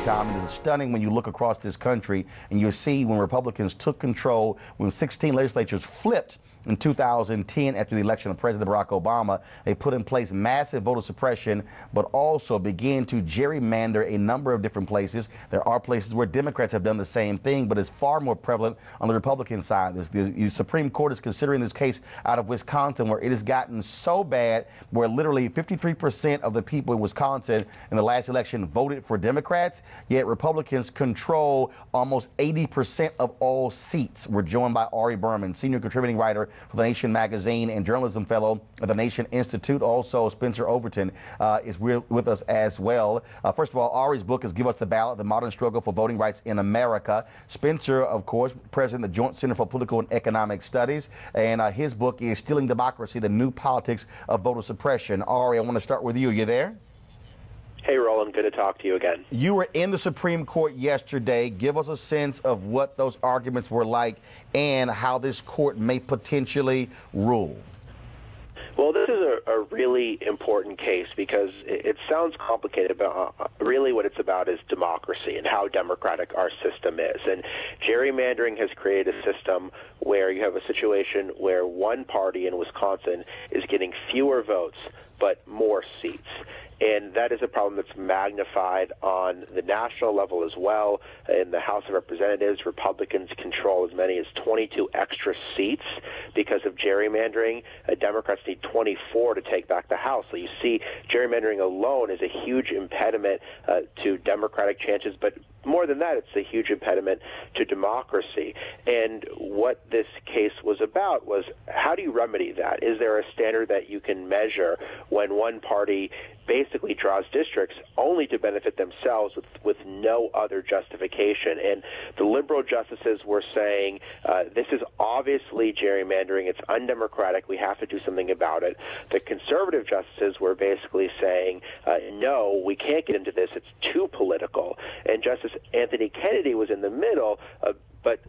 Tom. It is stunning when you look across this country and you see when Republicans took control, when 16 legislatures flipped in 2010 after the election of President Barack Obama. They put in place massive voter suppression, but also began to gerrymander a number of different places. There are places where Democrats have done the same thing, but it's far more prevalent on the Republican side. The Supreme Court is considering this case out of Wisconsin, where it has gotten so bad where literally 53% of the people in Wisconsin in the last election voted for Democrats, yet Republicans control almost 80% of all seats. We're joined by Ari Berman, senior contributing writer for The Nation magazine and journalism fellow at the Nation Institute. Also, Spencer Overton is with us as well. First of all, Ari's book is Us the Ballot, The Modern Struggle for Voting Rights in America. Spencer, of course, president of the Joint Center for Political and Economic Studies, and his book is Stealing Democracy, The New Politics of Voter Suppression. Ari, I want to start with you. You there? Hey, Roland, good to talk to you again. You were in the Supreme Court yesterday. Give us a sense of what those arguments were like and how this court may potentially rule. Well, this is a really important case because it sounds complicated, but really what it's about is democracy and how democratic our system is. And gerrymandering has created a system where you have a situation where one party in Wisconsin is getting fewer votes but more seats. And that is a problem that's magnified on the national level as well. In the House of Representatives, Republicans control as many as 22 extra seats because of gerrymandering. Democrats need 24 to take back the House. So you see gerrymandering alone is a huge impediment to Democratic chances, but more than that, it's a huge impediment to democracy. And what this case was about was, how do you remedy that? Is there a standard that you can measure when one party basically draws districts only to benefit themselves with no other justification? And the liberal justices were saying, this is obviously gerrymandering, it's undemocratic, we have to do something about it. The conservative justices were basically saying, no, we can't get into this, it's too political. And Justice Anthony Kennedy was in the middle, but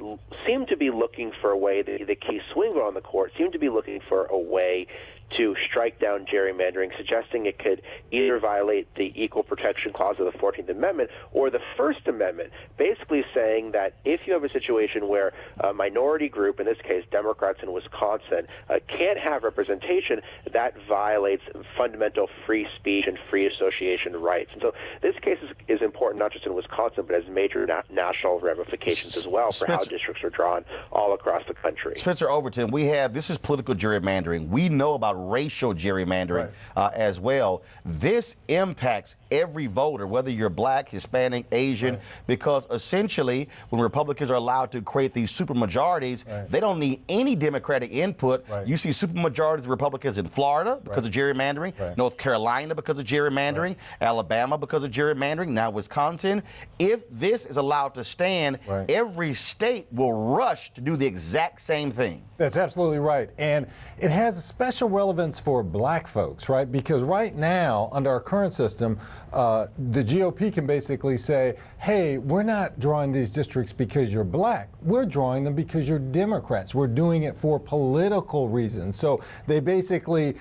seemed to be looking for a way, the key swing vote on the court seemed to be looking for a way to strike down gerrymandering, suggesting it could either violate the Equal Protection Clause of the 14th Amendment or the First Amendment, basically saying that if you have a situation where a minority group, in this case Democrats in Wisconsin, can't have representation, that violates fundamental free speech and free association rights. And so this case is important not just in Wisconsin, but has major national ramifications as well for how districts are drawn all across the country. Spencer Overton, this is political gerrymandering. We know about racial gerrymandering as well. This impacts every voter, whether you're black, Hispanic, Asian, because essentially when Republicans are allowed to create these supermajorities, they don't need any Democratic input. You see supermajorities of Republicans in Florida because of gerrymandering, North Carolina because of gerrymandering, Alabama because of gerrymandering, now Wisconsin. If this is allowed to stand, every state will rush to do the exact same thing. That's absolutely right. And it has a special relevance for black folks, right? Because right now, under our current system, the GOP can basically say, hey, we're not drawing these districts because you're black. We're drawing them because you're Democrats. We're doing it for political reasons. So they basically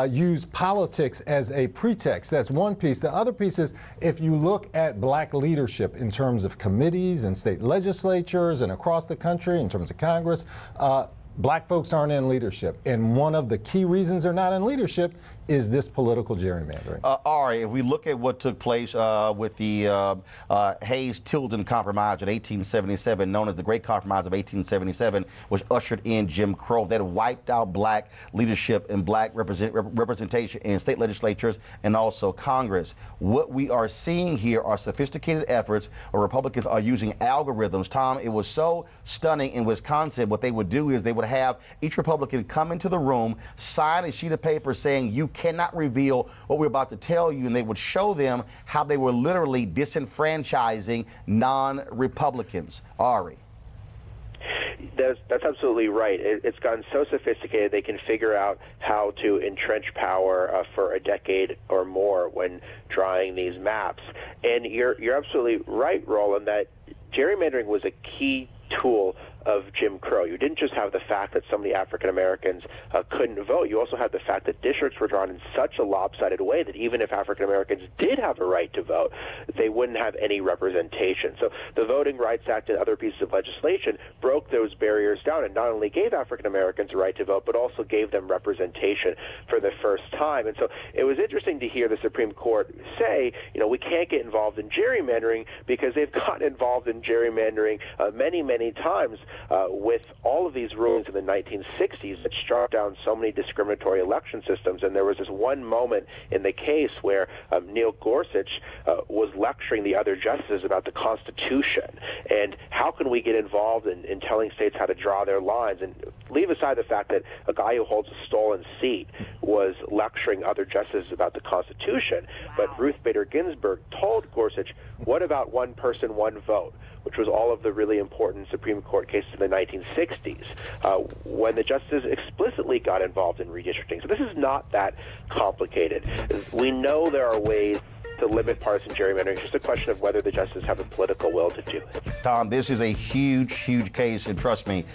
use politics as a pretext. That's one piece. The other piece is, if you look at black leadership in terms of committees and state legislatures and across the country in terms of Congress, black folks aren't in leadership. And one of the key reasons they're not in leadership is this political gerrymandering. Ari, if we look at what took place with the Hayes-Tilden Compromise in 1877, known as the Great Compromise of 1877, which ushered in Jim Crow, that wiped out black leadership and black representation in state legislatures and also Congress. What we are seeing here are sophisticated efforts where Republicans are using algorithms. Tom, it was so stunning in Wisconsin. What they would do is they would have each Republican come into the room, sign a sheet of paper saying, you cannot reveal what we're about to tell you, and they would show them how they were literally disenfranchising non-Republicans. Ari. That's absolutely right. It's gotten so sophisticated they can figure out how to entrench power for a decade or more when drawing these maps. And you're absolutely right, Roland, that gerrymandering was a key tool of Jim Crow. You didn't just have the fact that so many African Americans couldn't vote. You also had the fact that districts were drawn in such a lopsided way that even if African Americans did have a right to vote, they wouldn't have any representation. So the Voting Rights Act and other pieces of legislation broke those barriers down and not only gave African Americans a right to vote, but also gave them representation for the first time. And so it was interesting to hear the Supreme Court say, we can't get involved in gerrymandering because they've gotten involved in gerrymandering many, many times with all of these rulings in the 1960s that struck down so many discriminatory election systems. And there was this one moment in the case where Neil Gorsuch was lecturing the other justices about the Constitution and how can we get involved in telling states how to draw their lines, and leave aside the fact that a guy who holds a stolen seat was lecturing other justices about the Constitution. But Ruth Bader Ginsburg told Gorsuch, what about one person, one vote, which was all of the really important Supreme Court cases in the 1960s, when the justices explicitly got involved in redistricting. So this is not that complicated. We know there are ways to limit partisan gerrymandering. It's just a question of whether the justices have a political will to do it. Tom, this is a huge, huge case, and trust me,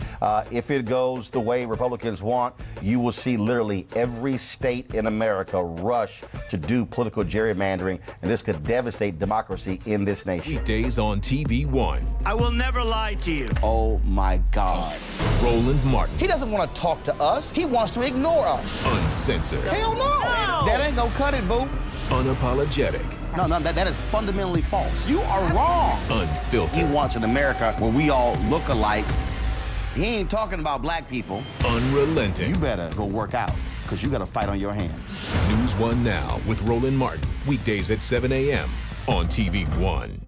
if it goes the way Republicans want, you will see literally every state in America rush to do political gerrymandering, and this could devastate democracy in this nation. Weekdays on TV One. I will never lie to you. Oh my God. Roland Martin. He doesn't want to talk to us. He wants to ignore us. Uncensored. Hell no. That ain't gonna cut it, boo. Unapologetic. No, that is fundamentally false. You are wrong. Unfiltered. He wants an America where we all look alike. He ain't talking about black people. Unrelenting. You better go work out, because you got a fight on your hands. NewsOne Now with Roland Martin. Weekdays at 7 a.m. on TV One.